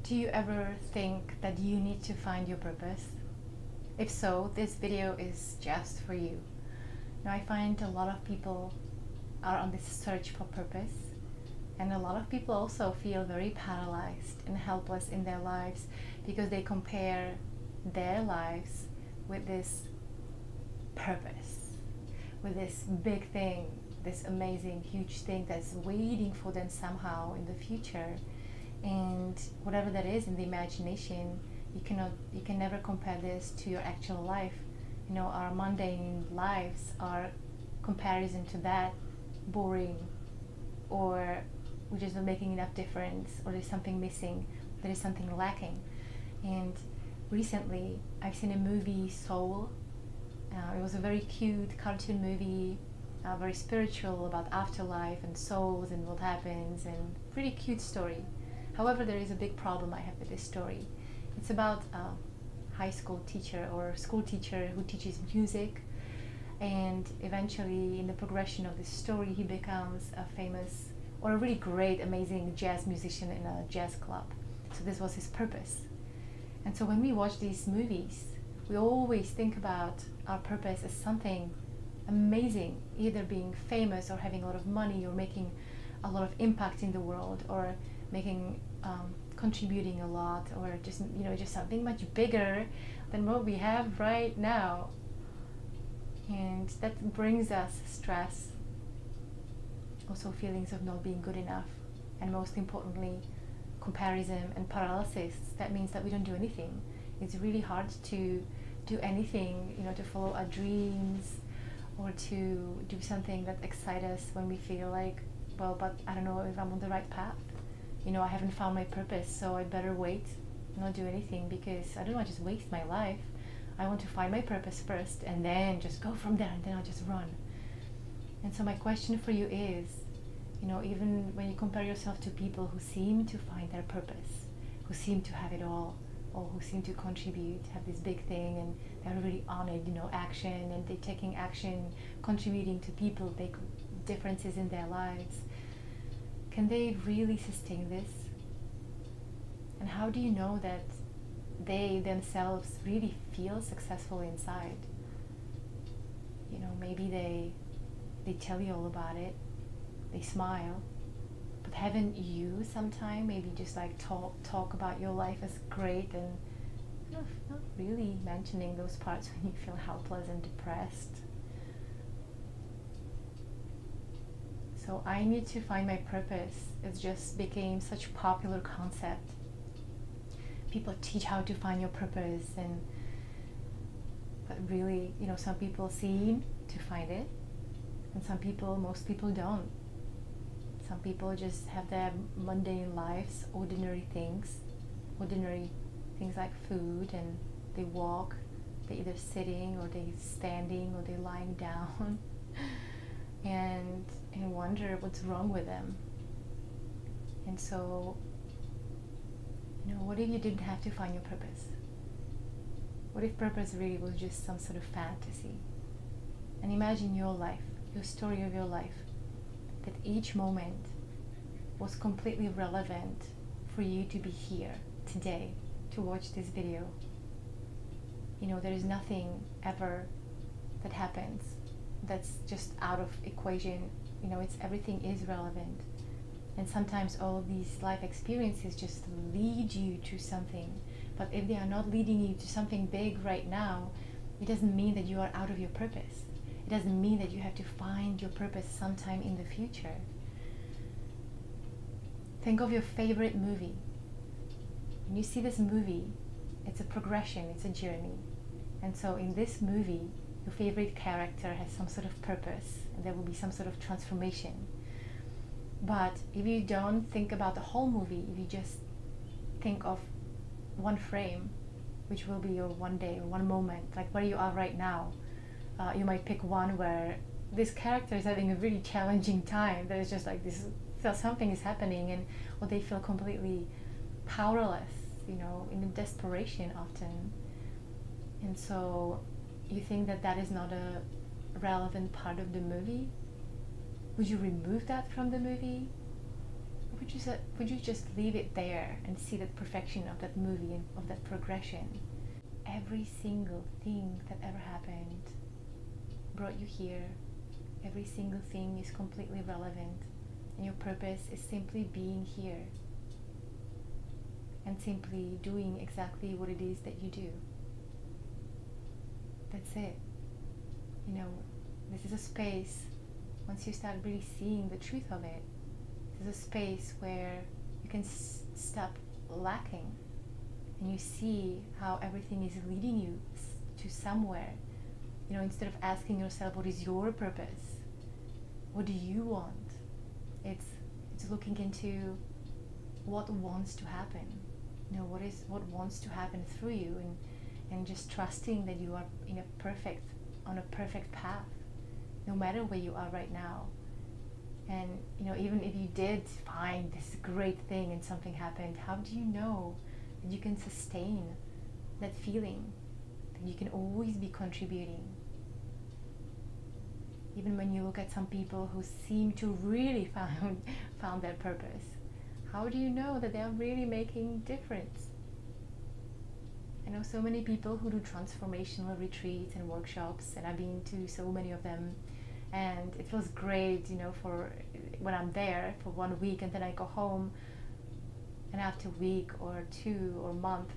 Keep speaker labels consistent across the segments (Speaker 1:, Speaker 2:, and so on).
Speaker 1: Do you ever think that you need to find your purpose? If so, this video is just for you. Now, I find a lot of people are on this search for purpose, and a lot of people also feel very paralyzed and helpless in their lives because they compare their lives with this purpose, with this big thing, this amazing, huge thing that's waiting for them somehow in the future. And whatever that is in the imagination, you can never compare this to your actual life. You know, our mundane lives are comparison to that boring, or we're just not making enough difference, or there's something missing, there is something lacking. And recently I've seen a movie, Soul. It was a very cute cartoon movie, very spiritual, about afterlife and souls and what happens, and pretty cute story. However, there is a big problem I have with this story. It's about a high school teacher or school teacher who teaches music, and eventually in the progression of this story he becomes a famous or a really great, amazing jazz musician in a jazz club. So this was his purpose. And so when we watch these movies, we always think about our purpose as something amazing, either being famous or having a lot of money or making a lot of impact in the world, or making contributing a lot, or just just something much bigger than what we have right now. And that brings us stress, also feelings of not being good enough, and most importantly comparison and paralysis. That means that we don't do anything. It's really hard to do anything, to follow our dreams or to do something that excites us when we feel like, well, but I don't know if I'm on the right path. I haven't found my purpose, so I better wait, not do anything, because I don't want to just waste my life. I want to find my purpose first and then just go from there, and then I'll just run. And so my question for you is, even when you compare yourself to people who seem to find their purpose, who seem to have it all, or who seem to contribute, have this big thing, and they're really on it, action, and they're taking action, contributing to people, big differences in their lives. Can they really sustain this? And how do you know that they themselves really feel successful inside? Maybe they tell you all about it, they smile, but haven't you sometime maybe just like talk about your life as great, and not really mentioning those parts when you feel helpless and depressed? So I need to find my purpose. It just became such a popular concept. People teach how to find your purpose, but really, some people seem to find it, and most people don't. Some people just have their mundane lives, ordinary things like food, and they walk, they're either sitting or they're standing or they're lying down and wonder what's wrong with them. And so, what if you didn't have to find your purpose? What if purpose really was just some sort of fantasy? And imagine your life, your story of your life, that each moment was completely relevant for you to be here today to watch this video. There is nothing ever that happens that's just out of equation. Everything is relevant. And sometimes all of these life experiences just lead you to something. But if they are not leading you to something big right now, it doesn't mean that you are out of your purpose. It doesn't mean that you have to find your purpose sometime in the future. Think of your favorite movie. When you see this movie, it's a progression, it's a journey. And so in this movie, your favorite character has some sort of purpose, and there will be some sort of transformation. But if you don't think about the whole movie, if you just think of one frame, which will be your one day or one moment, like where you are right now, you might pick one where this character is having a really challenging time. There's just like this, something is happening, or they feel completely powerless, in desperation often. And so you think that is not a relevant part of the movie? Would you remove that from the movie? Or would you just leave it there and see that perfection of that movie and of that progression? Every single thing that ever happened brought you here. Every single thing is completely relevant, and your purpose is simply being here and simply doing exactly what it is that you do. That's it. You know, this is a space, once you start really seeing the truth of it, this is a space where you can stop lacking, and you see how everything is leading you to somewhere. You know, instead of asking yourself, what is your purpose? What do you want? It's looking into what wants to happen. You know, what wants to happen through you, and just trusting that you are on a perfect path, no matter where you are right now. And you know, even if you did find this great thing and something happened, how do you know that you can sustain that feeling, that you can always be contributing? Even when you look at some people who seem to really found their purpose, how do you know that they are really making difference? I know so many people who do transformational retreats and workshops, and I've been to so many of them, and it feels great, you know, for when I'm there for 1 week and then I go home, and after a week or 2 or a month,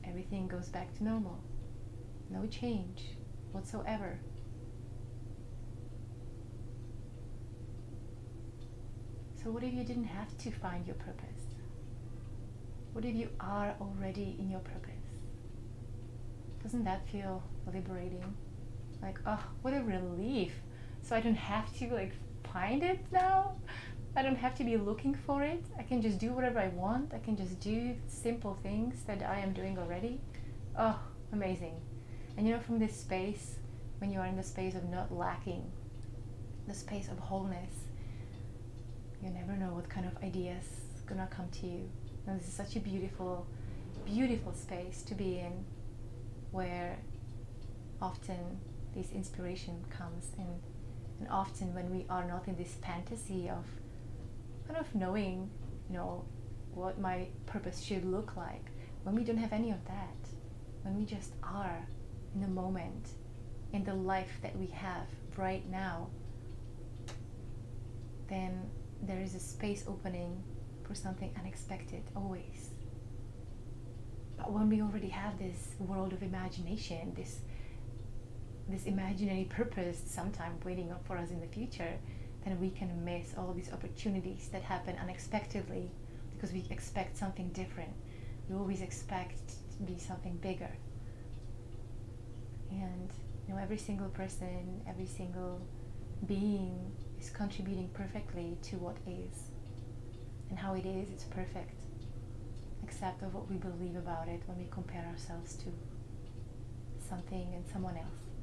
Speaker 1: everything goes back to normal. No change whatsoever. So what if you didn't have to find your purpose? What if you are already in your purpose? Doesn't that feel liberating? Like, oh, what a relief. So I don't have to like find it now. I don't have to be looking for it. I can just do whatever I want. I can just do simple things that I am doing already. Oh, amazing. And you know, from this space, when you are in the space of not lacking, the space of wholeness, you never know what kind of ideas gonna come to you. And this is such a beautiful, beautiful space to be in, where often this inspiration comes, and often when we are not in this fantasy of kind of knowing, you know, what my purpose should look like, when we don't have any of that, when we just are in the moment, in the life that we have right now, then there is a space opening for something unexpected, always. But when we already have this world of imagination, this imaginary purpose sometime waiting up for us in the future, then we can miss all these opportunities that happen unexpectedly, because we expect something different. We always expect to be something bigger. And you know, every single person, every single being is contributing perfectly to what is. And how it is, it's perfect, except of what we believe about it when we compare ourselves to something and someone else.